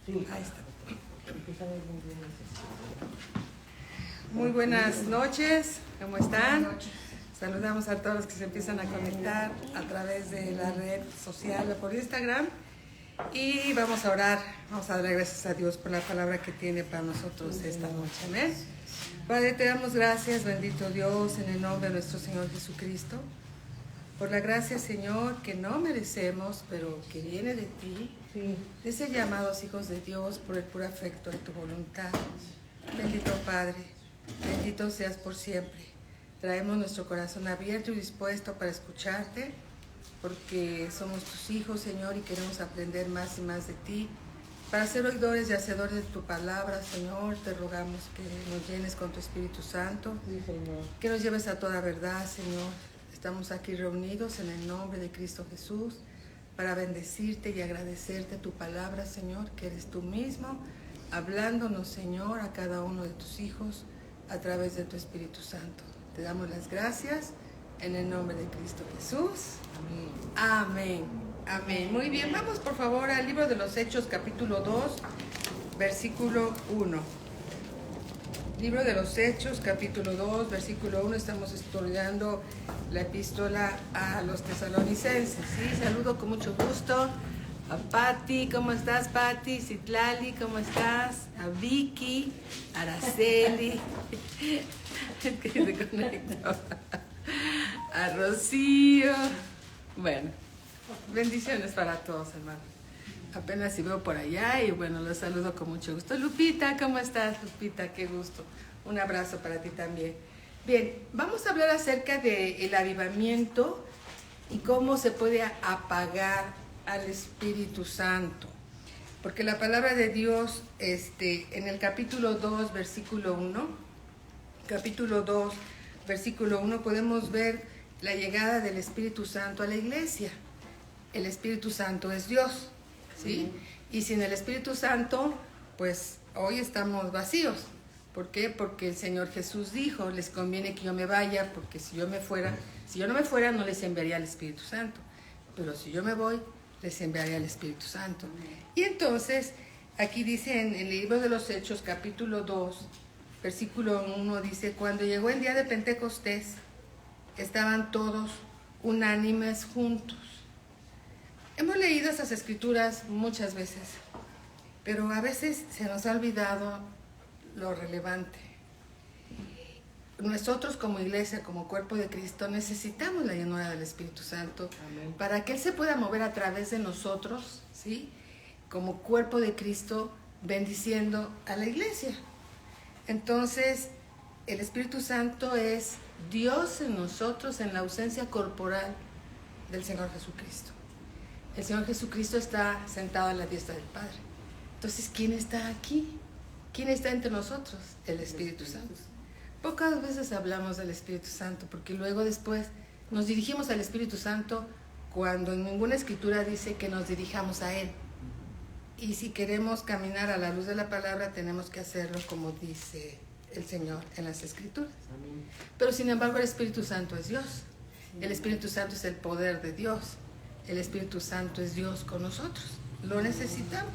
Sí. Ahí está. Muy buenas noches, ¿cómo están? Saludamos a todos los que se empiezan a conectar a través de la red social o por Instagram. Y vamos a orar, vamos a darle gracias a Dios por la palabra que tiene para nosotros esta noche. Amén. Padre, te damos gracias, bendito Dios, en el nombre de nuestro Señor Jesucristo, por la gracia, Señor, que no merecemos, pero que viene de ti, de ser llamados hijos de Dios por el puro afecto de tu voluntad. Bendito Padre, bendito seas por siempre. Traemos nuestro corazón abierto y dispuesto para escucharte, porque somos tus hijos, Señor, y queremos aprender más y más de ti. Para ser oidores y hacedores de tu palabra, Señor, te rogamos que nos llenes con tu Espíritu Santo, que nos lleves a toda verdad, Señor. Estamos aquí reunidos en el nombre de Cristo Jesús para bendecirte y agradecerte tu palabra, Señor, que eres tú mismo, hablándonos, Señor, a cada uno de tus hijos a través de tu Espíritu Santo. Te damos las gracias en el nombre de Cristo Jesús. Amén. Amén. Amén. Muy bien, vamos por favor al libro de los Hechos, capítulo 2, versículo 1. Libro de los Hechos, capítulo 2, versículo 1. Estamos estudiando la epístola a los tesalonicenses. ¿Sí? Saludo con mucho gusto a Patti. ¿Cómo estás, Patti? Citlali, ¿cómo estás? A Vicky, Araceli, que se conectó. A Rocío. Bueno, bendiciones para todos, hermano. Apenas si veo por allá y bueno, los saludo con mucho gusto. Lupita, ¿cómo estás, Lupita? Qué gusto. Un abrazo para ti también. Bien, vamos a hablar acerca del avivamiento y cómo se puede apagar al Espíritu Santo. Porque la palabra de Dios, en el capítulo 2, versículo 1, capítulo 2, versículo 1, podemos ver la llegada del Espíritu Santo a la iglesia. El Espíritu Santo es Dios, ¿sí? Y sin el Espíritu Santo, pues hoy estamos vacíos. ¿Por qué? Porque el Señor Jesús dijo, les conviene que yo me vaya, porque si yo no me fuera, no les enviaría el Espíritu Santo. Pero si yo me voy, les enviaría el Espíritu Santo. Y entonces, aquí dice en el libro de los Hechos, capítulo 2, versículo 1, dice, cuando llegó el día de Pentecostés, estaban todos unánimes juntos. Hemos leído esas escrituras muchas veces, pero a veces se nos ha olvidado lo relevante. Nosotros como iglesia, como cuerpo de Cristo, necesitamos la llenura del Espíritu Santo. Amén. Para que Él se pueda mover a través de nosotros, ¿sí? Como cuerpo de Cristo, bendiciendo a la iglesia. Entonces, el Espíritu Santo es Dios en nosotros en la ausencia corporal del Señor Jesucristo. El Señor Jesucristo está sentado a la diestra del Padre. Entonces, ¿quién está aquí? ¿Quién está entre nosotros? El Espíritu Santo. Pocas veces hablamos del Espíritu Santo, porque luego después nos dirigimos al Espíritu Santo cuando en ninguna escritura dice que nos dirijamos a Él. Y si queremos caminar a la luz de la palabra, tenemos que hacerlo como dice el Señor en las escrituras. Amén. Pero sin embargo el Espíritu Santo es Dios. El Espíritu Santo es el poder de Dios. El Espíritu Santo es Dios con nosotros. Lo necesitamos.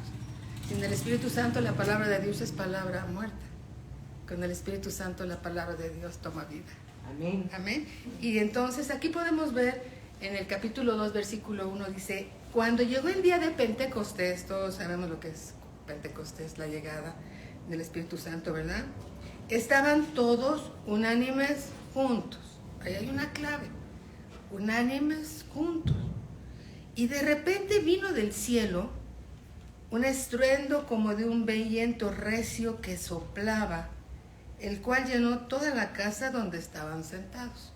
Sin el Espíritu Santo la palabra de Dios es palabra muerta. Con el Espíritu Santo la palabra de Dios toma vida. Amén. Amén. Y entonces aquí podemos ver en el capítulo 2, versículo 1, dice, cuando llegó el día de Pentecostés, todos sabemos lo que es Pentecostés, la llegada del Espíritu Santo, ¿verdad? Estaban todos unánimes juntos. Ahí hay una clave. Unánimes juntos. Y de repente vino del cielo un estruendo como de un viento recio que soplaba, el cual llenó toda la casa donde estaban sentados.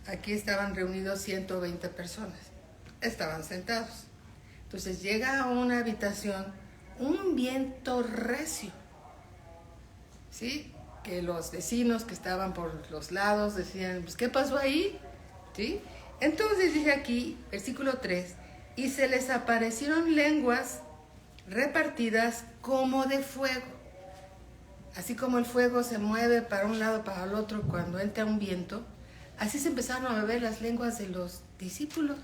Aquí estaban reunidos 120 personas. Estaban sentados. Entonces llega a una habitación un viento recio. ¿Sí? Que los vecinos que estaban por los lados decían, pues, ¿qué pasó ahí? ¿Sí? Entonces dice aquí, versículo 3, y se les aparecieron lenguas repartidas como de fuego. Así como el fuego se mueve para un lado, para el otro cuando entra un viento, así se empezaron a mover las lenguas de los discípulos.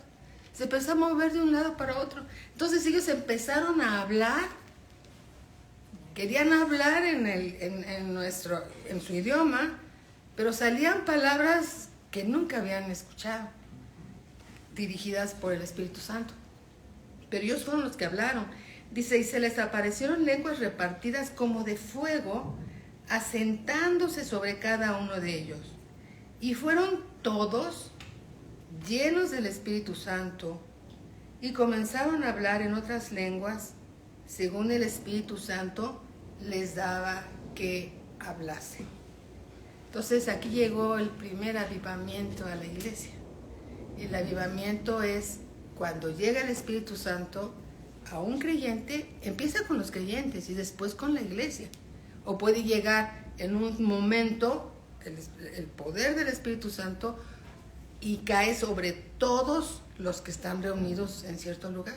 Se empezó a mover de un lado para otro. Entonces ellos empezaron a hablar querían hablar en su idioma, pero salían palabras que nunca habían escuchado, dirigidas por el Espíritu Santo. Pero ellos fueron los que hablaron. Dice, y se les aparecieron lenguas repartidas como de fuego, asentándose sobre cada uno de ellos. Y fueron todos llenos del Espíritu Santo y comenzaron a hablar en otras lenguas, según el Espíritu Santo les daba que hablasen. Entonces aquí llegó el primer avivamiento a la iglesia. Y el avivamiento es cuando llega el Espíritu Santo a un creyente, empieza con los creyentes y después con la iglesia. O puede llegar en un momento el poder del Espíritu Santo y cae sobre todos los que están reunidos en cierto lugar.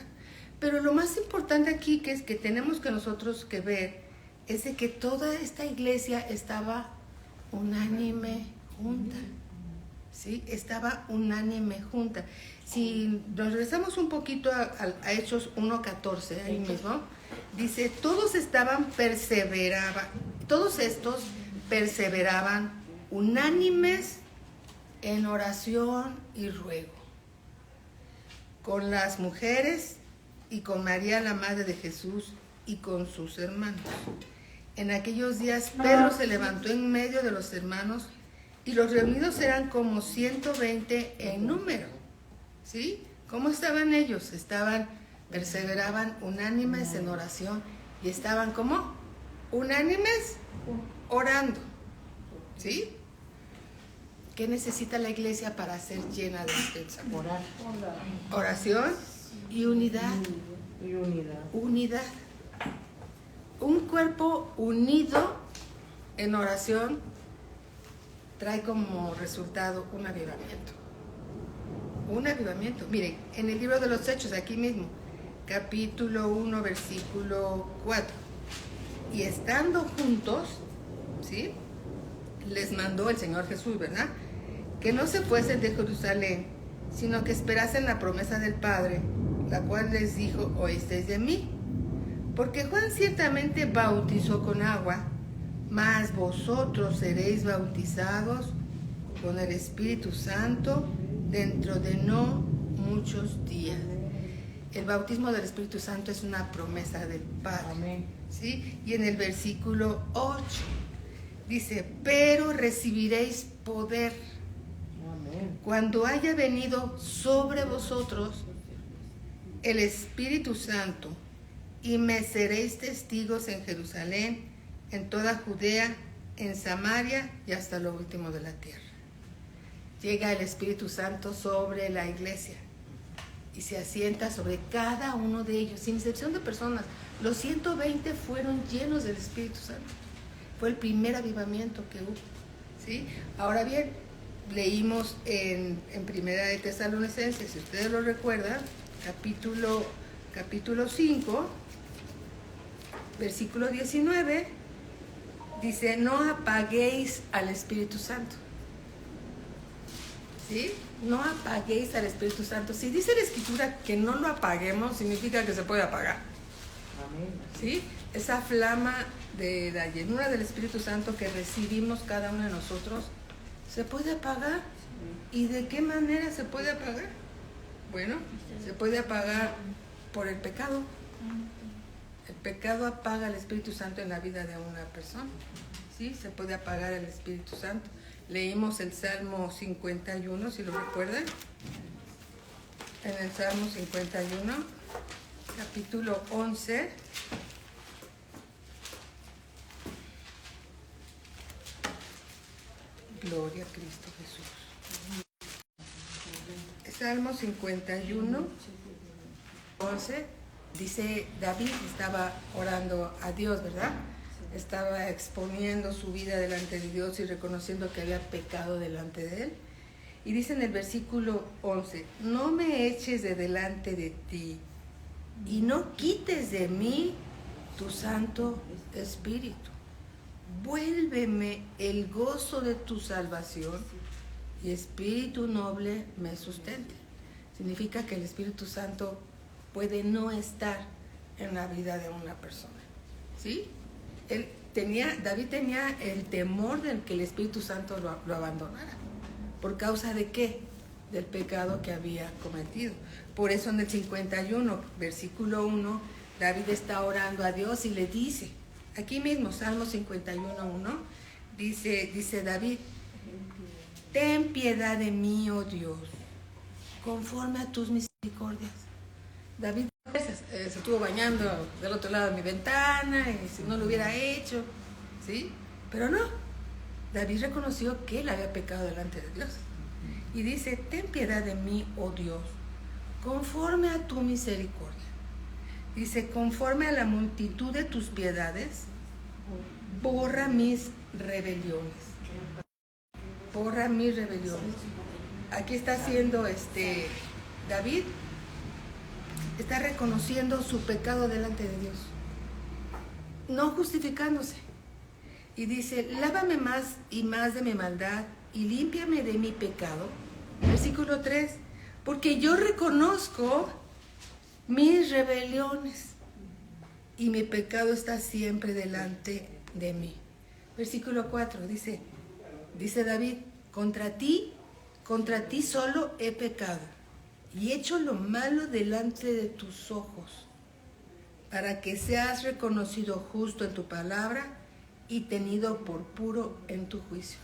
Pero lo más importante aquí que tenemos que nosotros que ver es de que toda esta iglesia estaba unánime junta. ¿Sí? Estaba unánime junta. Si nos regresamos un poquito a Hechos 1:14, ahí mismo, dice, todos estos perseveraban unánimes en oración y ruego, con las mujeres y con María, la madre de Jesús, y con sus hermanos. En aquellos días Pedro se levantó en medio de los hermanos, y los reunidos eran como 120 en número. ¿Sí? ¿Cómo estaban ellos? Perseveraban unánimes en oración y estaban ¿cómo? Unánimes orando. ¿Sí? ¿Qué necesita la iglesia para ser llena de Espíritu Santo? Oración y unidad. Unidad. Un cuerpo unido en oración trae como resultado un avivamiento. Un avivamiento. Miren, en el libro de los Hechos, aquí mismo, capítulo 1, versículo 4. Y estando juntos, ¿sí? Les mandó el Señor Jesús, ¿verdad? Que no se fuesen de Jerusalén, sino que esperasen la promesa del Padre, la cual les dijo, oísteis de mí. Porque Juan ciertamente bautizó con agua, mas vosotros seréis bautizados con el Espíritu Santo dentro de no muchos días. El bautismo del Espíritu Santo es una promesa del Padre. Amén. ¿Sí? Y en el versículo 8 dice, pero recibiréis poder. Amén. Cuando haya venido sobre vosotros el Espíritu Santo, y me seréis testigos en Jerusalén, en toda Judea, en Samaria y hasta lo último de la tierra. Llega el Espíritu Santo sobre la iglesia y se asienta sobre cada uno de ellos, sin excepción de personas. Los 120 fueron llenos del Espíritu Santo. Fue el primer avivamiento que hubo. ¿Sí? Ahora bien, leímos en Primera de Tesalonicenses, si ustedes lo recuerdan, capítulo 5, versículo 19, dice, no apaguéis al Espíritu Santo. ¿Sí? No apaguéis al Espíritu Santo. Si dice la Escritura que no lo apaguemos, significa que se puede apagar. Amén. ¿Sí? Esa flama de la llenura del Espíritu Santo que recibimos cada uno de nosotros, ¿se puede apagar? ¿Y de qué manera se puede apagar? Bueno, se puede apagar por el pecado. El pecado apaga el Espíritu Santo en la vida de una persona. ¿Sí? Se puede apagar el Espíritu Santo. Leímos el Salmo 51, si lo recuerdan. En el Salmo 51, capítulo 11. Gloria a Cristo Jesús. Salmo 51, 11. Dice, David estaba orando a Dios, ¿verdad? Estaba exponiendo su vida delante de Dios y reconociendo que había pecado delante de él. Y dice en el versículo 11, no me eches de delante de ti y no quites de mí tu Santo Espíritu. Vuélveme el gozo de tu salvación y espíritu noble me sustente. Significa que el Espíritu Santo puede no estar en la vida de una persona, ¿sí? David tenía el temor de que el Espíritu Santo lo abandonara. ¿Por causa de qué? Del pecado que había cometido. Por eso en el 51, versículo 1, David está orando a Dios y le dice, aquí mismo, Salmo 51:1, dice David, ten piedad de mí, oh Dios, conforme a tus misericordias. David se estuvo bañando del otro lado de mi ventana y si no lo hubiera hecho, ¿sí? Pero no, David reconoció que él había pecado delante de Dios. Y dice, ten piedad de mí, oh Dios, conforme a tu misericordia. Dice, conforme a la multitud de tus piedades, borra mis rebeliones. Borra mis rebeliones. Aquí está haciendo David, está reconociendo su pecado delante de Dios, no justificándose. Y dice, lávame más y más de mi maldad y límpiame de mi pecado. Versículo 3, porque yo reconozco mis rebeliones y mi pecado está siempre delante de mí. Versículo 4, dice David, contra ti solo he pecado y hecho lo malo delante de tus ojos, para que seas reconocido justo en tu palabra y tenido por puro en tu juicio.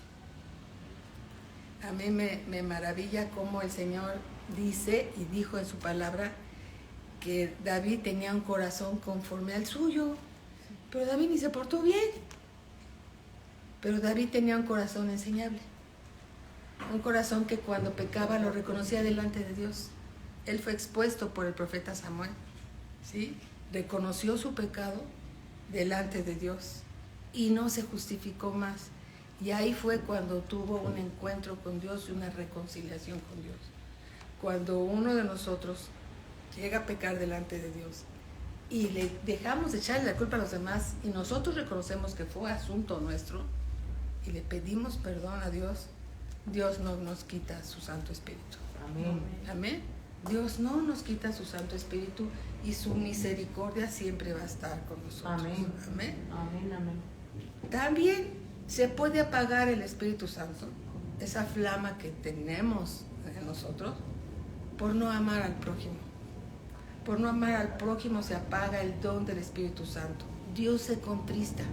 A mí me maravilla cómo el Señor dice y dijo en su palabra que David tenía un corazón conforme al suyo, pero David ni se portó bien. Pero David tenía un corazón enseñable, un corazón que cuando pecaba lo reconocía delante de Dios. Él fue expuesto por el profeta Samuel, ¿sí? Reconoció su pecado delante de Dios y no se justificó más. Y ahí fue cuando tuvo un encuentro con Dios y una reconciliación con Dios. Cuando uno de nosotros llega a pecar delante de Dios y le dejamos de echarle la culpa a los demás y nosotros reconocemos que fue asunto nuestro y le pedimos perdón a Dios, Dios no nos quita su Santo Espíritu. Amén. Amén. Dios no nos quita su Santo Espíritu y su misericordia siempre va a estar con nosotros. Amén. Amén. Amén, amén. También se puede apagar el Espíritu Santo, esa flama que tenemos en nosotros, por no amar al prójimo. Por no amar al prójimo se apaga el don del Espíritu Santo. Dios se contrista.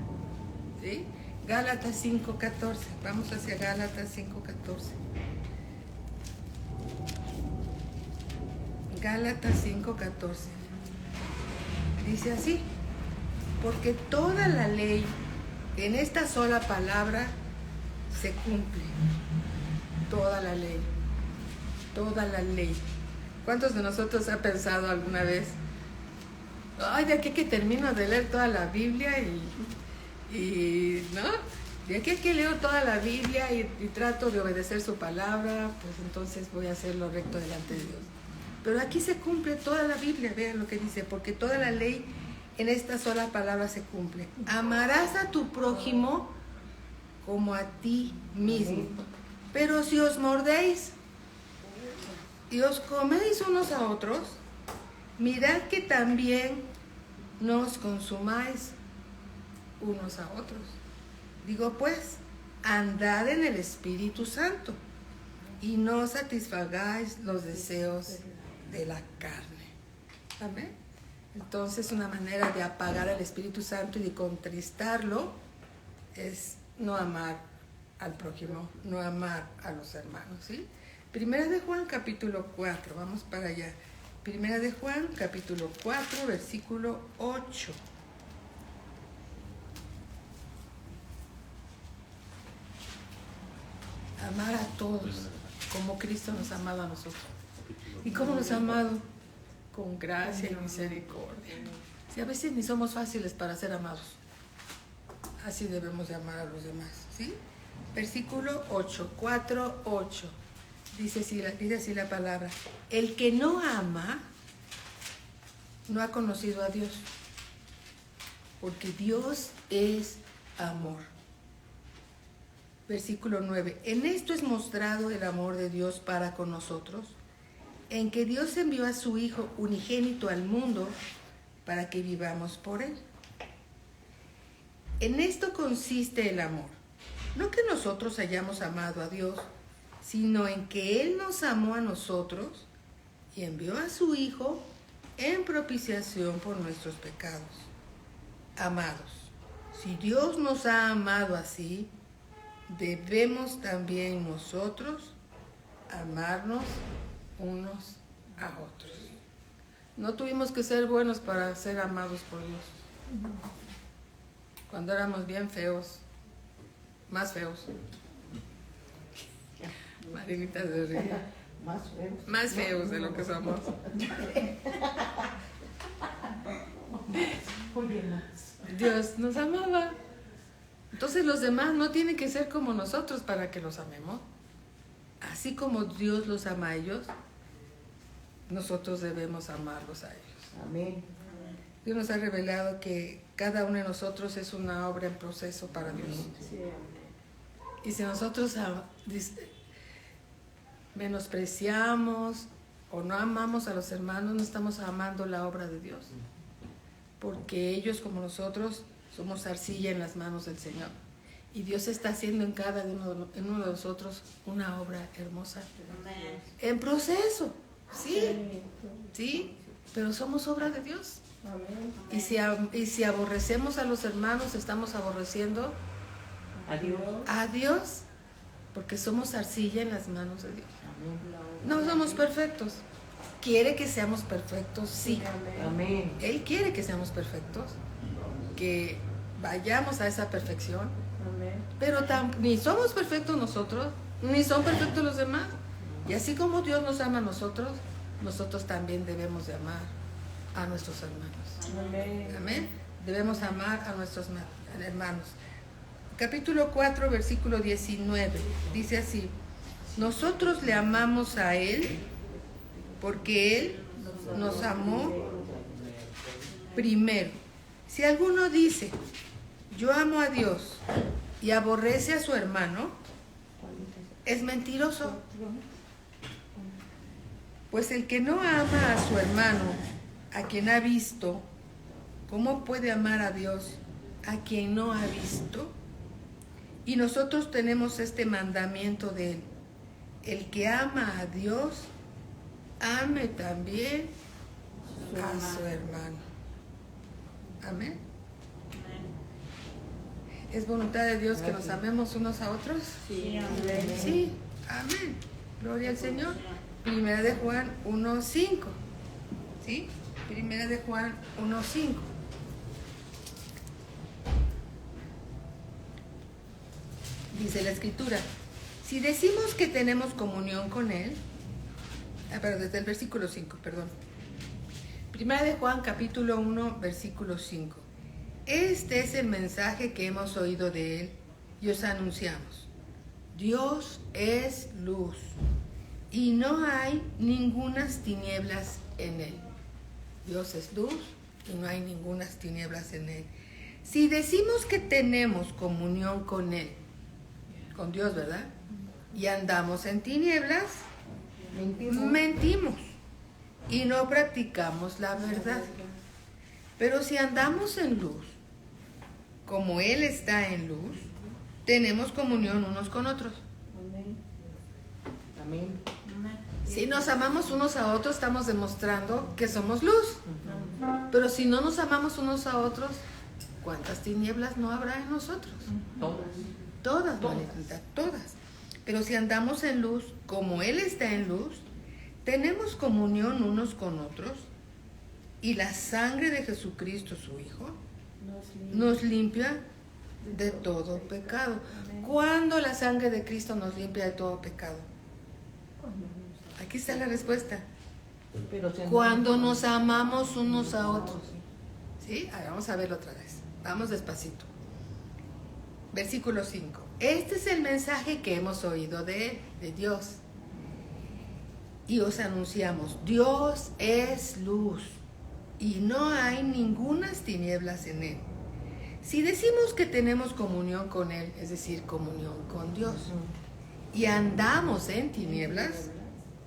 ¿Sí? Gálatas 5:14. Vamos hacia Gálatas 5:14. Gálatas 5:14. Dice así, porque toda la ley en esta sola palabra se cumple. Toda la ley. Toda la ley. ¿Cuántos de nosotros ha pensado alguna vez, ay, de aquí que termino de leer toda la Biblia y ¿no? De aquí que leo toda la Biblia y trato de obedecer su palabra, pues entonces voy a hacer lo recto delante de Dios? Pero aquí se cumple toda la Biblia, vean lo que dice, porque toda la ley en esta sola palabra se cumple. Amarás a tu prójimo como a ti mismo. Pero si os mordéis y os coméis unos a otros, mirad que también no os consumáis unos a otros. Digo pues, andad en el Espíritu Santo y no satisfagáis los deseos de la carne. Amén. Entonces, una manera de apagar al Espíritu Santo y de contristarlo es no amar al prójimo, no amar a los hermanos, ¿sí? Primera de Juan, capítulo 4, vamos para allá. Primera de Juan, capítulo 4, versículo 8. Amar a todos como Cristo nos ha amado a nosotros. ¿Y cómo nos ha amado? Con gracia y misericordia. Si a veces ni somos fáciles para ser amados, así debemos de amar a los demás, ¿sí? Versículo 8, 4, 8. Dice así la palabra. El que no ama no ha conocido a Dios, porque Dios es amor. Versículo 9. En esto es mostrado el amor de Dios para con nosotros, en que Dios envió a su Hijo unigénito al mundo para que vivamos por Él. En esto consiste el amor. No que nosotros hayamos amado a Dios, sino en que Él nos amó a nosotros y envió a su Hijo en propiciación por nuestros pecados. Amados, si Dios nos ha amado así, debemos también nosotros amarnos unos a otros. No tuvimos que ser buenos para ser amados por Dios. Cuando éramos bien feos, más feos. Marinita se ríe. Más feos de lo que somos. Dios nos amaba. Entonces los demás no tienen que ser como nosotros para que los amemos. Así como Dios los ama a ellos, nosotros debemos amarlos a ellos. Amén. Dios nos ha revelado que cada uno de nosotros es una obra en proceso para Dios. Y si nosotros menospreciamos o no amamos a los hermanos, no estamos amando la obra de Dios. Porque ellos, como nosotros, somos arcilla en las manos del Señor. Y Dios está haciendo en cada uno de nosotros una obra hermosa. En proceso, sí, pero somos obra de Dios. Y si aborrecemos a los hermanos, estamos aborreciendo a Dios, porque somos arcilla en las manos de Dios. No somos perfectos. ¿Quiere que seamos perfectos? Sí. Amén. Él quiere que seamos perfectos, que vayamos a esa perfección. Pero ni somos perfectos nosotros, ni son perfectos los demás. Y así como Dios nos ama a nosotros, nosotros también debemos de amar a nuestros hermanos. Amén. Debemos amar a nuestros hermanos. Capítulo 4, versículo 19. Dice así: nosotros le amamos a Él porque Él nos amó primero. Si alguno dice, yo amo a Dios y aborrece a su hermano, es mentiroso. Pues el que no ama a su hermano, a quien ha visto, ¿cómo puede amar a Dios a quien no ha visto? Y nosotros tenemos este mandamiento de Él: el que ama a Dios, ame también a su hermano. Amén. ¿Es voluntad de Dios que nos amemos unos a otros? Sí, amén. Sí, amén. Gloria al Señor. Primera de Juan 1:5. ¿Sí? Primera de Juan 1:5. Dice la Escritura: si decimos que tenemos comunión con Él, pero desde el versículo 5, perdón. Primera de Juan, capítulo 1, versículo 5. Este es el mensaje que hemos oído de Él y os anunciamos. Dios es luz y no hay ningunas tinieblas en Él. Dios es luz y no hay ningunas tinieblas en Él. Si decimos que tenemos comunión con Él, con Dios, ¿verdad? Y andamos en tinieblas, mentimos y no practicamos la verdad. Pero si andamos en luz, como Él está en luz, tenemos comunión unos con otros. Amén. Si nos amamos unos a otros, estamos demostrando que somos luz. Pero si no nos amamos unos a otros, ¿cuántas tinieblas no habrá en nosotros? Todas, Valentina, todas. Pero si andamos en luz, como Él está en luz, tenemos comunión unos con otros, y la sangre de Jesucristo, su Hijo, nos limpia de todo pecado. ¿Cuándo la sangre de Cristo nos limpia de todo pecado? Aquí está la respuesta. Cuando nos amamos unos a otros. ¿Sí? Vamos a verlo otra vez. Vamos despacito. Versículo 5. Este es el mensaje que hemos oído de Él, de Dios. Y os anunciamos: Dios es luz y no hay ningunas tinieblas en Él. Si decimos que tenemos comunión con Él, es decir, comunión con Dios, y andamos en tinieblas,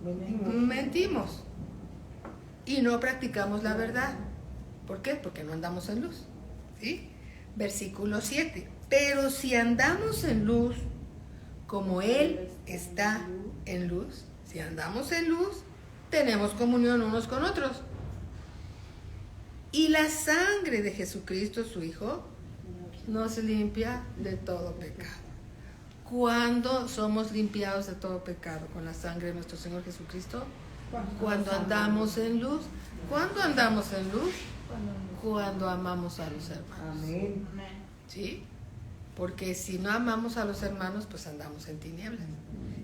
mentimos y no practicamos la verdad. ¿Por qué? Porque no andamos en luz. ¿Sí? Versículo 7. Pero si andamos en luz, como Él está en luz, si andamos en luz, tenemos comunión unos con otros. Y la sangre de Jesucristo, su Hijo, nos limpia de todo pecado. ¿Cuándo somos limpiados de todo pecado? Con la sangre de nuestro Señor Jesucristo. Cuando andamos en luz. ¿Cuándo andamos en luz? Cuando amamos a los hermanos. Amén. ¿Sí? Porque si no amamos a los hermanos, pues andamos en tinieblas.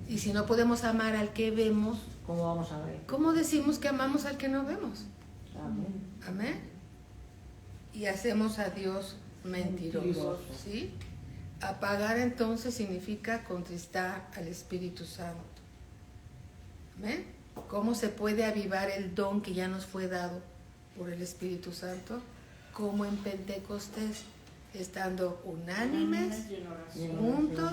Y si no podemos amar al que vemos, ¿Cómo vamos a ver? ¿cómo decimos que amamos al que no vemos? Amén. Amén. Y hacemos a Dios mentiroso. ¿Sí? Apagar entonces significa contristar al Espíritu Santo. ¿Amén? ¿Cómo se puede avivar el don que ya nos fue dado por el Espíritu Santo? Como en Pentecostés, estando unánimes, juntos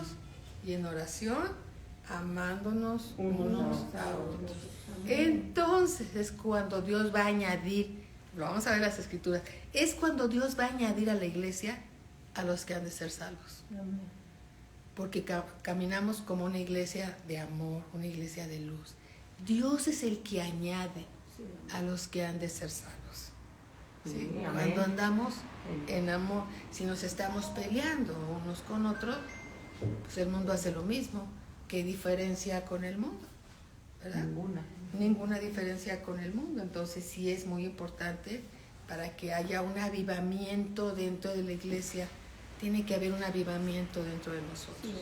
y en oración, amándonos unos a otros. Entonces es cuando Dios va a añadir, lo vamos a ver en las Escrituras, es cuando Dios va a añadir a la iglesia a los que han de ser salvos. Porque caminamos como una iglesia de amor, una iglesia de luz. Dios es el que añade a los que han de ser salvos. ¿Sí? Sí, Cuando andamos en amor, si nos estamos peleando unos con otros, pues el mundo hace lo mismo. ¿Qué diferencia con el mundo? ¿Verdad? Ninguna diferencia con el mundo. Entonces sí es muy importante para que haya un avivamiento dentro de la iglesia. Tiene que haber un avivamiento dentro de nosotros.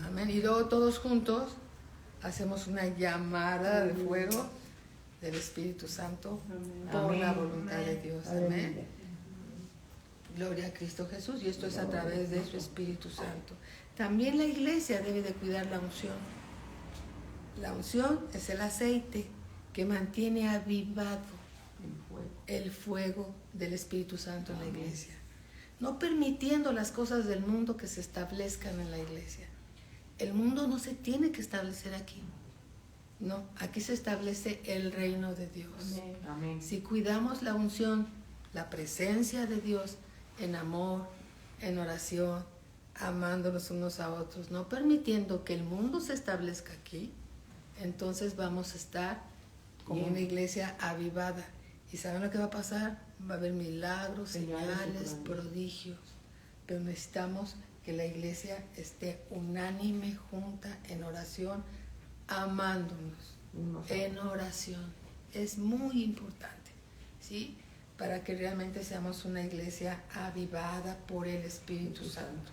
Amén. Y luego todos juntos hacemos una llamada de fuego del Espíritu Santo por la voluntad de Dios. Amén. Gloria a Cristo Jesús. Y esto es a través de su Espíritu Santo. También la iglesia debe de cuidar la unción. La unción es el aceite que mantiene avivado el fuego del Espíritu Santo en la iglesia. No permitiendo las cosas del mundo que se establezcan en la iglesia. El mundo no se tiene que establecer aquí. No, aquí se establece el reino de Dios. Amén. Si cuidamos la unción, la presencia de Dios en amor, en oración, amándonos unos a otros, no permitiendo que el mundo se establezca aquí, entonces vamos a estar como una iglesia avivada. ¿Y saben lo que va a pasar? Va a haber milagros, señales, prodigios. Pero necesitamos que la iglesia esté unánime, junta, en oración, amándonos, en oración. Es muy importante, ¿sí? Para que realmente seamos una iglesia avivada por el Espíritu Santo.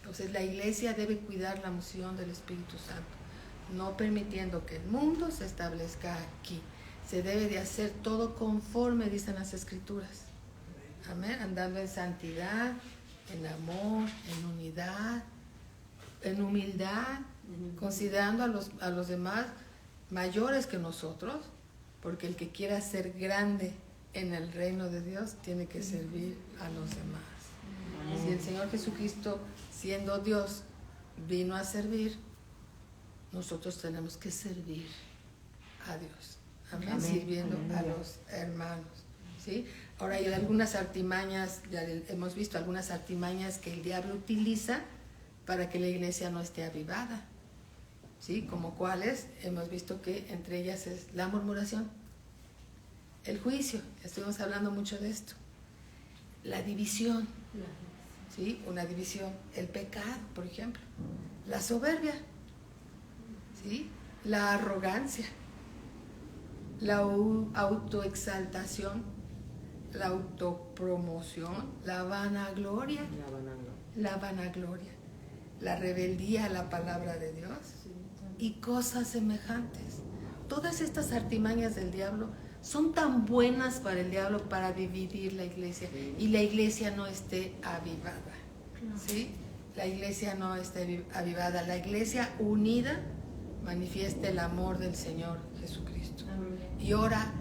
Entonces la iglesia debe cuidar la unción del Espíritu Santo, no permitiendo que el mundo se establezca aquí. Se debe de hacer todo conforme dicen las Escrituras. Amén. Andando en santidad, en amor, en unidad, en humildad, considerando a los demás mayores que nosotros, porque el que quiera ser grande en el reino de Dios tiene que servir a los demás. Si el Señor Jesucristo, siendo Dios, vino a servir, nosotros tenemos que servir a Dios. Amén. Sirviendo a los hermanos. ¿Sí? Ahora hay algunas artimañas, ya hemos visto algunas artimañas que el diablo utiliza para que la iglesia no esté avivada. ¿Sí? Como cuáles, hemos visto que entre ellas es la murmuración, el juicio, estuvimos hablando mucho de esto, la división, ¿sí? Una división, el pecado, por ejemplo, la soberbia, ¿sí? La arrogancia, la autoexaltación, la autopromoción, la vanagloria, la rebeldía a la palabra de Dios y cosas semejantes. Todas estas artimañas del diablo son tan buenas para el diablo para dividir la iglesia y la iglesia no esté avivada. ¿Sí? La iglesia no esté avivada. La iglesia unida manifiesta el amor del Señor Jesucristo. Y ora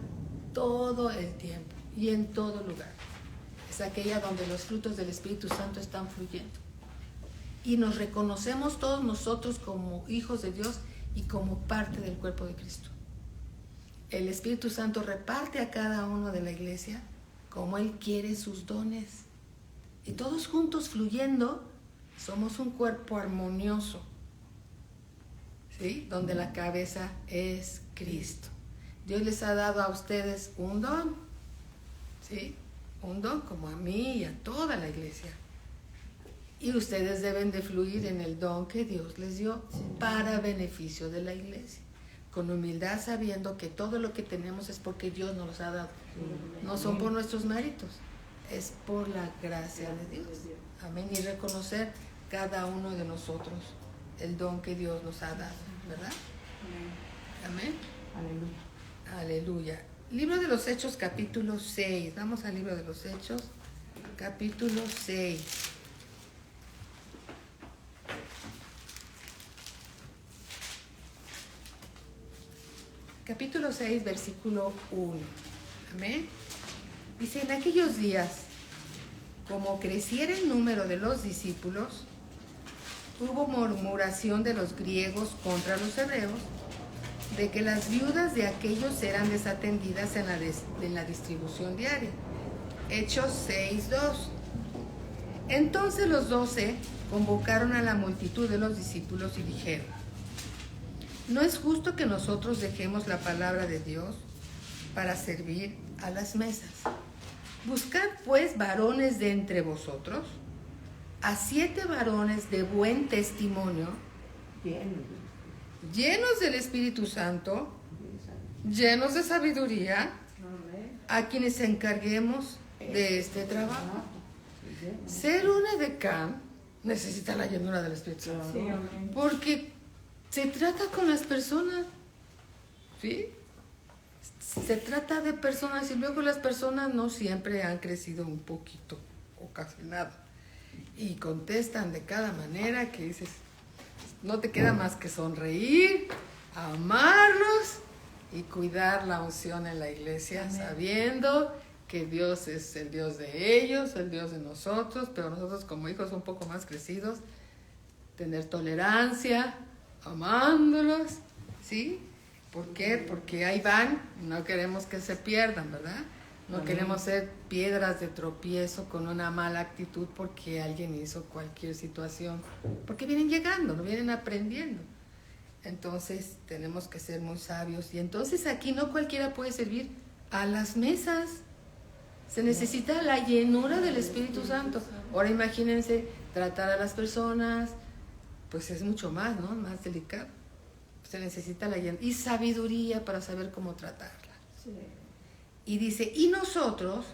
todo el tiempo y en todo lugar. Es aquella donde los frutos del Espíritu Santo están fluyendo. Y nos reconocemos todos nosotros como hijos de Dios y como parte del cuerpo de Cristo. El Espíritu Santo reparte a cada uno de la iglesia como Él quiere sus dones. Y todos juntos fluyendo, somos un cuerpo armonioso, ¿sí? Donde la cabeza es Cristo. Dios les ha dado a ustedes un don, ¿sí? Un don como a mí y a toda la iglesia. Y ustedes deben de fluir en el don que Dios les dio para beneficio de la iglesia. Con humildad, sabiendo que todo lo que tenemos es porque Dios nos los ha dado. No son por nuestros méritos, es por la gracia de Dios. Amén. Y reconocer cada uno de nosotros el don que Dios nos ha dado, ¿verdad? Amén. Aleluya. Aleluya. Libro de los Hechos, capítulo 6. Vamos al libro de los Hechos, capítulo 6. Capítulo 6, versículo 1. Amén. Dice, en aquellos días, como creciera el número de los discípulos, hubo murmuración de los griegos contra los hebreos, de que las viudas de aquellos eran desatendidas en la distribución diaria. Hechos 6:2. Entonces los 12 convocaron a la multitud de los discípulos y dijeron, no es justo que nosotros dejemos la palabra de Dios para servir a las mesas. Buscad pues varones de entre vosotros, a 7 varones de buen testimonio, llenos del Espíritu Santo, llenos de sabiduría, a quienes encarguemos de este trabajo. Ser un edecán necesita la llenura del Espíritu Santo, porque se trata con las personas, ¿sí? Se trata de personas y luego las personas no siempre han crecido un poquito o casi nada y contestan de cada manera que dices, no te queda más que sonreír, amarlos y cuidar la unción en la iglesia. Amén. Sabiendo que Dios es el Dios de ellos, el Dios de nosotros, pero nosotros como hijos un poco más crecidos, tener tolerancia, amándolos, ¿sí? ¿Por qué? Porque ahí van, no queremos que se pierdan, ¿verdad? No Amén. Queremos ser piedras de tropiezo con una mala actitud porque alguien hizo cualquier situación, porque vienen llegando, no vienen aprendiendo. Entonces tenemos que ser muy sabios y entonces aquí no cualquiera puede servir a las mesas. Se necesita la llenura del Espíritu Santo. Ahora imagínense tratar a las personas, pues es mucho más, ¿no? Más delicado. Se necesita la llenura y sabiduría para saber cómo tratarla. Sí. Y dice, y nosotros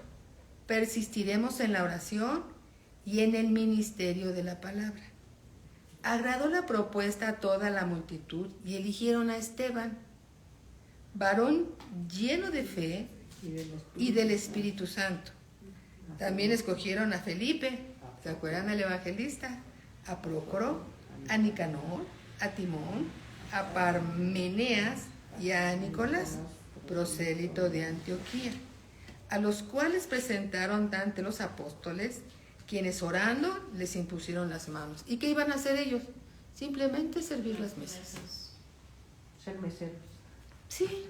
persistiremos en la oración y en el ministerio de la palabra. Agradó la propuesta a toda la multitud y eligieron a Esteban, varón lleno de fe y del Espíritu Santo. También escogieron a Felipe, ¿se acuerdan del evangelista? A Prócoro, a Nicanor, a Timón, a Parmeneas y a Nicolás, prosélito de Antioquía, a los cuales presentaron ante los apóstoles, quienes orando les impusieron las manos. ¿Y qué iban a hacer ellos? Simplemente servir las mesas. Ser meseros. Sí,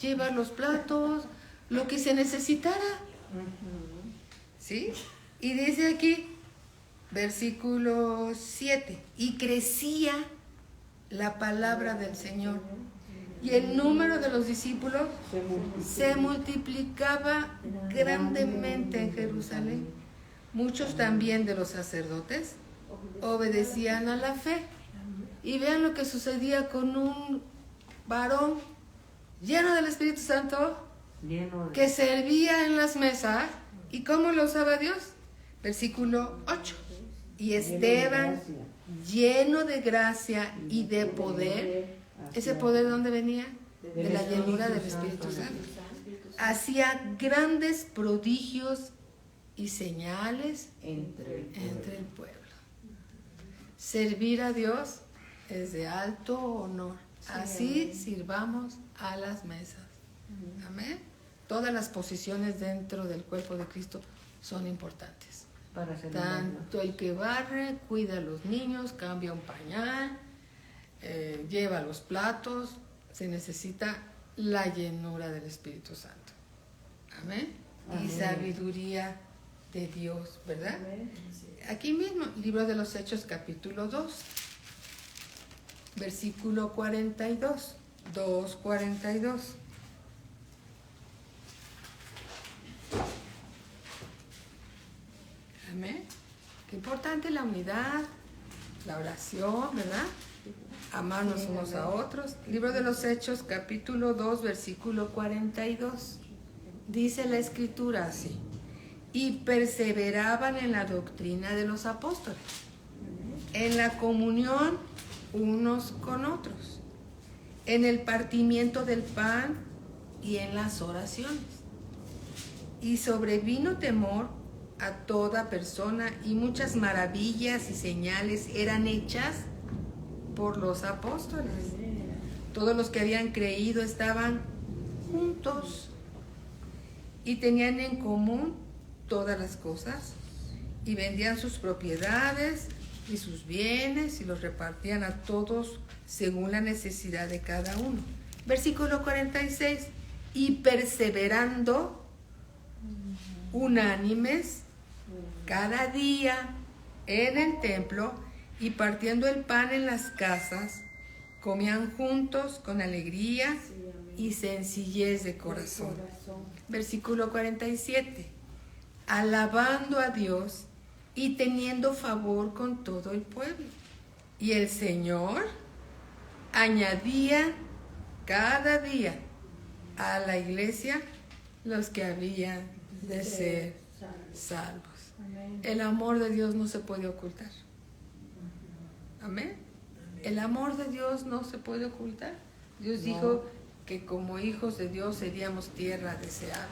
llevar los platos, lo que se necesitara. ¿Sí? Y dice aquí, versículo 7, y crecía la palabra del Señor, y el número de los discípulos se multiplicaba grandemente en Jerusalén. Muchos también de los sacerdotes obedecían a la fe. Y vean lo que sucedía con un varón lleno del Espíritu Santo que servía en las mesas. ¿Y cómo lo usaba Dios? Versículo 8. Y Esteban, lleno de gracia y de poder. ¿Ese poder de dónde venía? De la llenura del Espíritu Santo. Hacía grandes prodigios y señales entre el pueblo. Servir a Dios es de alto honor. Así sirvamos a las mesas. Amén. Todas las posiciones dentro del cuerpo de Cristo son importantes. Tanto el que barre, cuida a los niños, cambia un pañal, lleva los platos, se necesita la llenura del Espíritu Santo. Amén. Y sabiduría de Dios, ¿verdad? Aquí mismo, libro de los Hechos, capítulo 2, versículo 42, 2:42. Amén. Qué importante la unidad, la oración, ¿verdad? Amarnos unos a otros. Libro de los Hechos, capítulo 2, versículo 42. Dice la Escritura así: y perseveraban en la doctrina de los apóstoles, en la comunión unos con otros, en el partimiento del pan y en las oraciones. Y sobrevino temor a toda persona, y muchas maravillas y señales eran hechas por los apóstoles. Todos los que habían creído estaban juntos y tenían en común todas las cosas, y vendían sus propiedades y sus bienes y los repartían a todos según la necesidad de cada uno. Versículo 46. Y perseverando unánimes cada día en el templo y partiendo el pan en las casas, comían juntos con alegría y sencillez de corazón. Versículo 47. Alabando a Dios y teniendo favor con todo el pueblo. Y el Señor añadía cada día a la iglesia los que habían de ser salvos. El amor de Dios no se puede ocultar. Amén. El amor de Dios no se puede ocultar. Dios dijo que como hijos de Dios seríamos tierra deseable.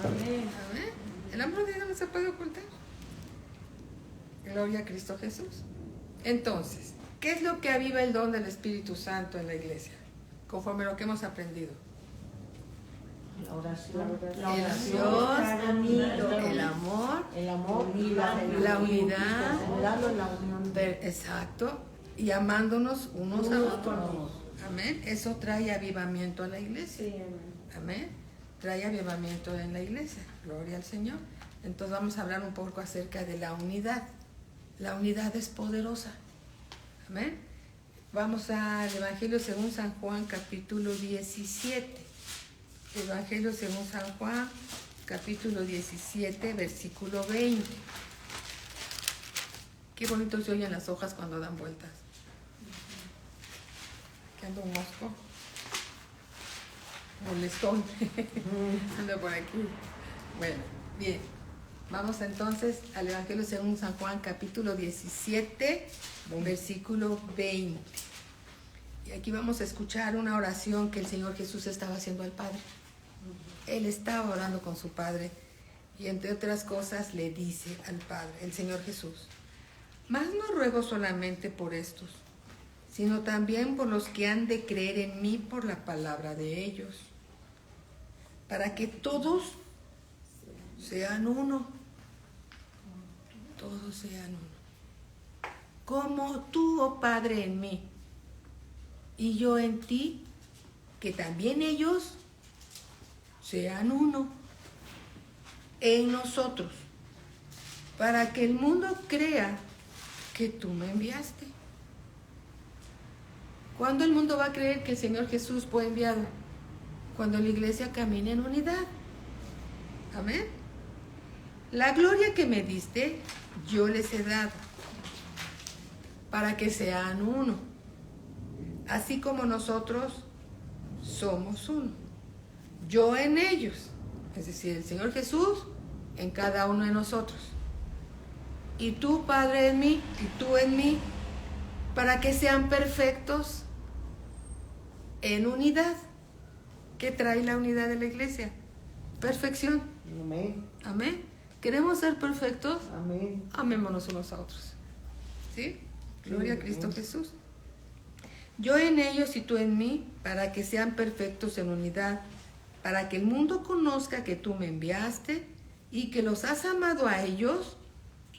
Amén. Amén. El amor de Dios no se puede ocultar. Gloria a Cristo Jesús. Entonces, ¿qué es lo que aviva el don del Espíritu Santo en la iglesia? Conforme a lo que hemos aprendido. La oración, el amor, la unidad, exacto, y amándonos unos a otros. Amén. Eso trae avivamiento a la iglesia. Amén. Trae avivamiento en la iglesia. Gloria al Señor. Entonces vamos a hablar un poco acerca de la unidad. La unidad es poderosa. Amén. Vamos al Evangelio según San Juan, capítulo 17. Evangelio según San Juan, capítulo 17, versículo 20. Qué bonito se oyen las hojas cuando dan vueltas. Aquí anda un mosco. Molestón. Anda por aquí. Bueno, bien. Vamos entonces al Evangelio según San Juan, capítulo 17, versículo 20. Y aquí vamos a escuchar una oración que el Señor Jesús estaba haciendo al Padre. Él estaba orando con su Padre y entre otras cosas le dice al Padre, el Señor Jesús: mas no ruego solamente por estos, sino también por los que han de creer en mí por la palabra de ellos, para que todos sean uno. Todos sean uno. Como tú, oh Padre, en mí y yo en ti, que también ellos sean uno en nosotros, para que el mundo crea que tú me enviaste. ¿Cuándo el mundo va a creer que el Señor Jesús fue enviado? Cuando la iglesia camine en unidad. Amén. La gloria que me diste, yo les he dado, para que sean uno, así como nosotros somos uno. Yo en ellos, es decir, el Señor Jesús en cada uno de nosotros. Y tú, Padre, en mí, y tú en mí, para que sean perfectos en unidad. ¿Qué trae la unidad de la iglesia? Perfección. Amén. Amén. ¿Queremos ser perfectos? Amén. Amémonos unos a otros. ¿Sí? Gloria a Cristo Jesús. Yo en ellos y tú en mí, para que sean perfectos en unidad, para que el mundo conozca que tú me enviaste y que los has amado a ellos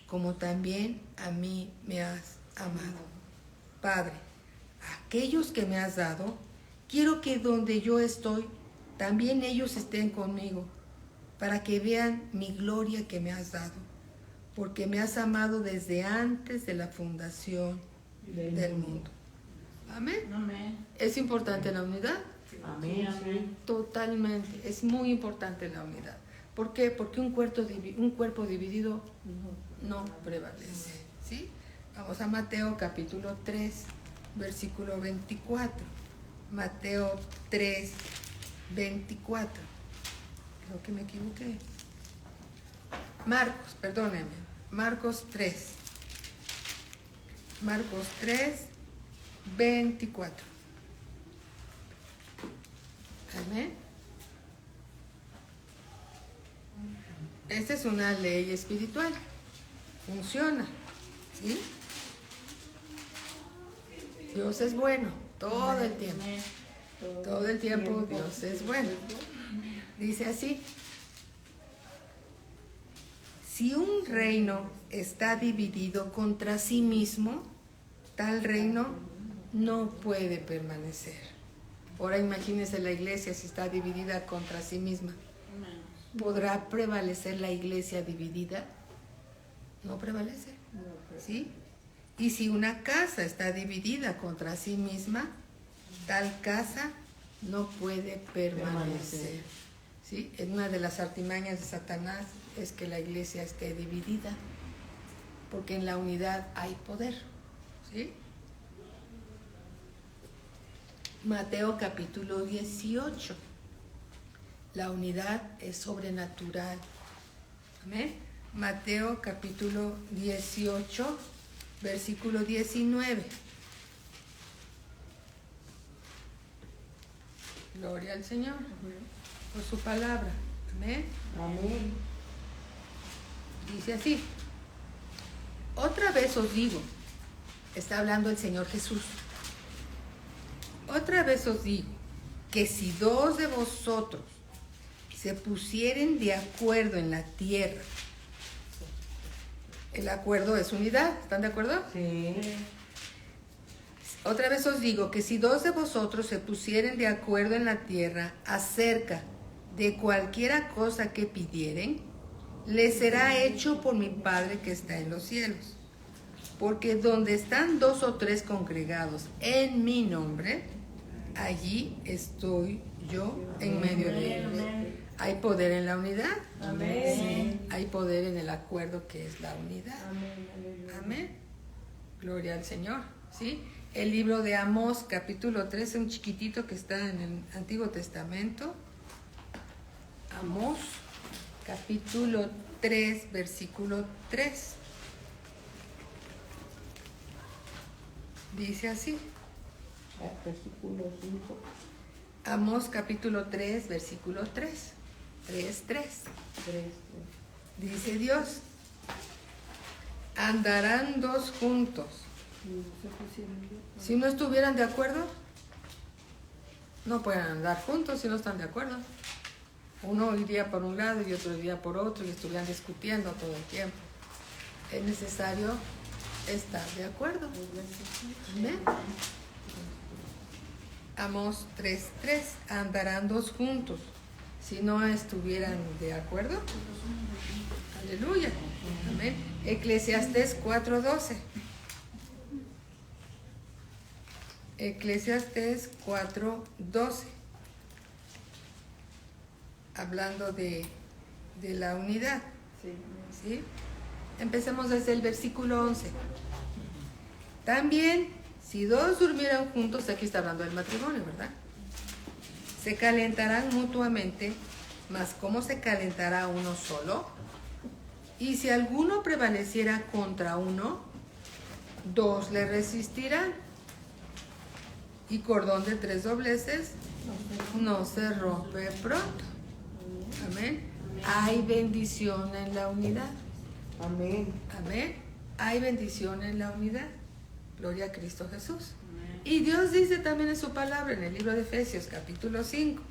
como también a mí me has amado. Padre, aquellos que me has dado, quiero que donde yo estoy, también ellos estén conmigo, para que vean mi gloria que me has dado, porque me has amado desde antes de la fundación del mundo. Amén. Amén. ¿Es importante la unidad? Amén. Amén. Totalmente, es muy importante la unidad. ¿Por qué? Porque un cuerpo dividido no prevalece. ¿Sí? Vamos a Mateo capítulo 3, versículo 24. Mateo 3, 24. Creo que me equivoqué. Marcos, perdónenme. Marcos 3. Marcos 3, 24. Amén. Esta es una ley espiritual. Funciona. ¿Sí? Dios es bueno todo el tiempo. Todo el tiempo Dios es bueno. Dice así: si un reino está dividido contra sí mismo, tal reino no puede permanecer. Ahora imagínense la iglesia si está dividida contra sí misma. ¿Podrá prevalecer la iglesia dividida? No prevalece. ¿Sí? Y si una casa está dividida contra sí misma, tal casa no puede permanecer. ¿Sí? En una de las artimañas de Satanás es que la iglesia esté dividida, porque en la unidad hay poder. ¿Sí? Mateo capítulo 18. La unidad es sobrenatural. Amén. Mateo capítulo 18, versículo 19. Gloria al Señor por su palabra. Amén. Amén. Dice así: otra vez os digo, está hablando el Señor Jesús, otra vez os digo que si dos de vosotros se pusieren de acuerdo en la tierra, el acuerdo es unidad, ¿están de acuerdo? Sí. Otra vez os digo que si dos de vosotros se pusieren de acuerdo en la tierra acerca de cualquiera cosa que pidieren, les será hecho por mi Padre que está en los cielos. Porque donde están 2 o 3 congregados en mi nombre, allí estoy yo en medio de ellos. ¿Hay poder en la unidad? Amén. Sí, hay poder en el acuerdo que es la unidad. Amén. Gloria al Señor. ¿Sí? El libro de Amós, capítulo 3, un chiquitito que está en el Antiguo Testamento. Amós, capítulo 3, versículo 3. Dice así. Versículo 5. Amós, capítulo 3, versículo 3. 3, 3. Dice Dios: andarán dos juntos. Si no estuvieran de acuerdo, no pueden andar juntos si no están de acuerdo. Uno iría por un lado y otro iría por otro y estuvieran discutiendo todo el tiempo. Es necesario estar de acuerdo. Amén. Amós 3:3. Andarán dos juntos si no estuvieran de acuerdo. Aleluya. Amén. Eclesiastés 4:12. Eclesiastés 4:12. Hablando de la unidad. ¿Sí? Empecemos desde el versículo 11. También, si dos durmieran juntos, aquí está hablando del matrimonio, ¿verdad? Se calentarán mutuamente, mas ¿cómo se calentará uno solo? Y si alguno prevaleciera contra uno, dos le resistirán. Y cordón de 3 dobleces no se rompe pronto. Amén. Hay bendición en la unidad. Amén. Amén. Hay bendición en la unidad. Gloria a Cristo Jesús. Y Dios dice también en su palabra en el libro de Efesios, capítulo 5.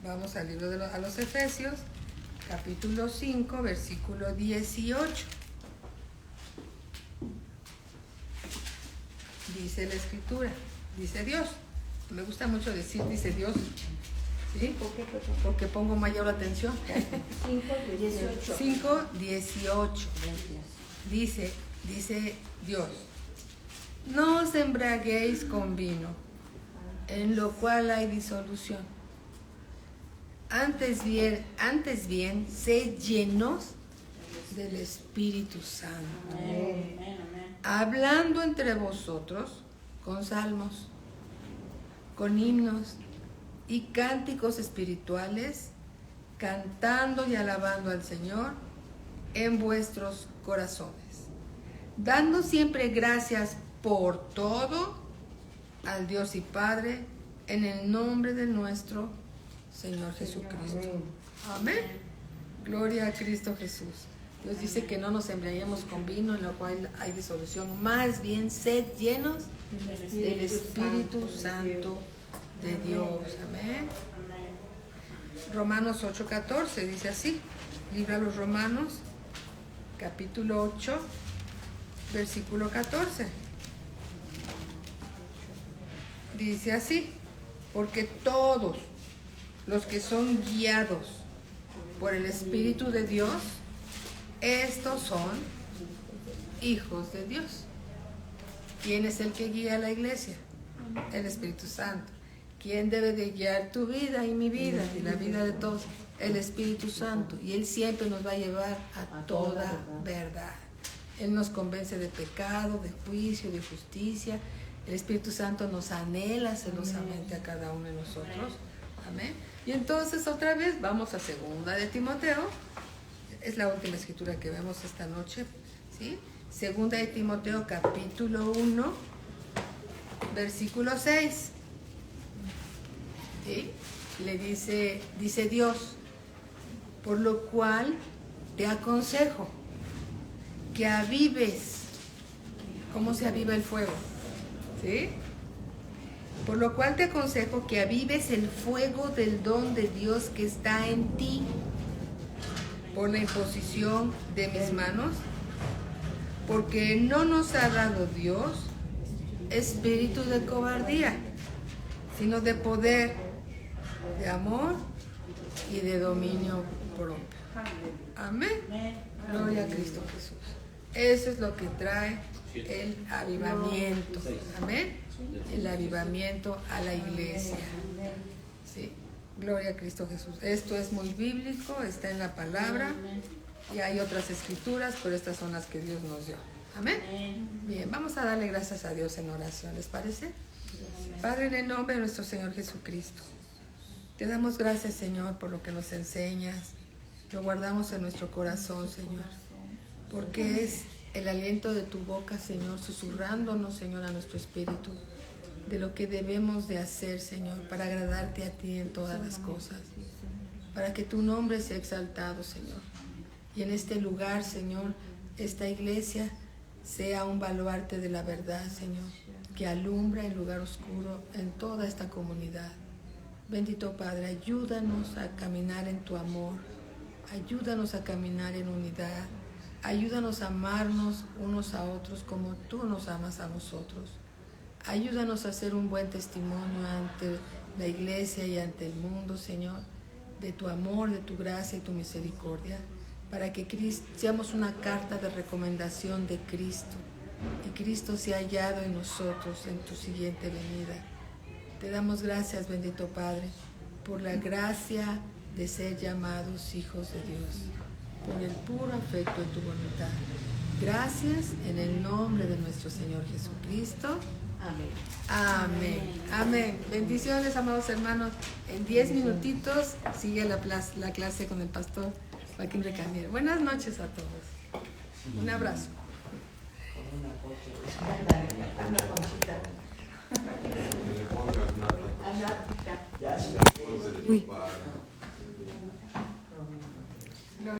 Vamos al libro a los Efesios, capítulo 5, versículo 18. Dice la Escritura, dice Dios. Me gusta mucho decir dice Dios, ¿Sí? ¿Por qué, perdón? Porque pongo mayor atención. 5:18. 5:18. Dice Dios, no os embriaguéis con vino, en lo cual hay disolución. Antes bien, sed llenos del Espíritu Santo, hablando entre vosotros con salmos, con himnos y cánticos espirituales, cantando y alabando al Señor en vuestros corazones, dando siempre gracias por todo al Dios y Padre, en el nombre de nuestro Señor Jesucristo. Amén. Gloria a Cristo Jesús. Dios dice que no nos embriaguemos con vino, en lo cual hay disolución. Más bien, sed llenos del Espíritu Santo de Dios. Amén. Romanos 8:14 dice así. Libro a los Romanos, capítulo 8, versículo 14. Dice así: porque todos los que son guiados por el Espíritu de Dios, estos son hijos de Dios. ¿Quién es el que guía a la iglesia? El Espíritu Santo. ¿Quién debe de guiar tu vida y mi vida y la vida de todos? El Espíritu Santo. Y Él siempre nos va a llevar a toda verdad. Él nos convence de pecado, de juicio, de justicia. El Espíritu Santo nos anhela celosamente a cada uno de nosotros. Amén. Y entonces otra vez vamos a 2 de Timoteo. Es la última escritura que vemos esta noche, ¿sí? 2 de Timoteo, capítulo 1, versículo 6. ¿Sí? Le dice Dios: por lo cual te aconsejo que avives. ¿Cómo se aviva el fuego? ¿Sí? Por lo cual te aconsejo que avives el fuego del don de Dios que está en ti, por la imposición de mis manos, porque no nos ha dado Dios espíritu de cobardía, sino de poder, de amor y de dominio propio. Amén. Gloria a Cristo Jesús. Eso es lo que trae el avivamiento. Amén. El avivamiento a la iglesia. Sí. Gloria a Cristo Jesús. Esto es muy bíblico, está en la palabra y hay otras escrituras, pero estas son las que Dios nos dio. Amén. Bien, vamos a darle gracias a Dios en oración, ¿les parece? Padre, en el nombre de nuestro Señor Jesucristo, te damos gracias, Señor, por lo que nos enseñas. Lo guardamos en nuestro corazón, Señor, porque es el aliento de tu boca, Señor, susurrándonos, Señor, a nuestro espíritu, de lo que debemos de hacer, Señor, para agradarte a ti en todas las cosas, para que tu nombre sea exaltado, Señor. Y en este lugar, Señor, esta iglesia sea un baluarte de la verdad, Señor, que alumbra el lugar oscuro en toda esta comunidad. Bendito Padre, ayúdanos a caminar en tu amor, ayúdanos a caminar en unidad, ayúdanos a amarnos unos a otros como tú nos amas a nosotros. Ayúdanos a hacer un buen testimonio ante la iglesia y ante el mundo, Señor, de tu amor, de tu gracia y tu misericordia, para que seamos una carta de recomendación de Cristo y Cristo sea hallado en nosotros en tu siguiente venida. Te damos gracias, bendito Padre, por la gracia de ser llamados hijos de Dios, por el puro afecto de tu voluntad. Gracias en el nombre de nuestro Señor Jesucristo. Amén. Amén. Amén. Bendiciones, amados hermanos. En 10 minutitos sigue la clase con el pastor Joaquín Recamier. Buenas noches a todos. Un abrazo. Uy.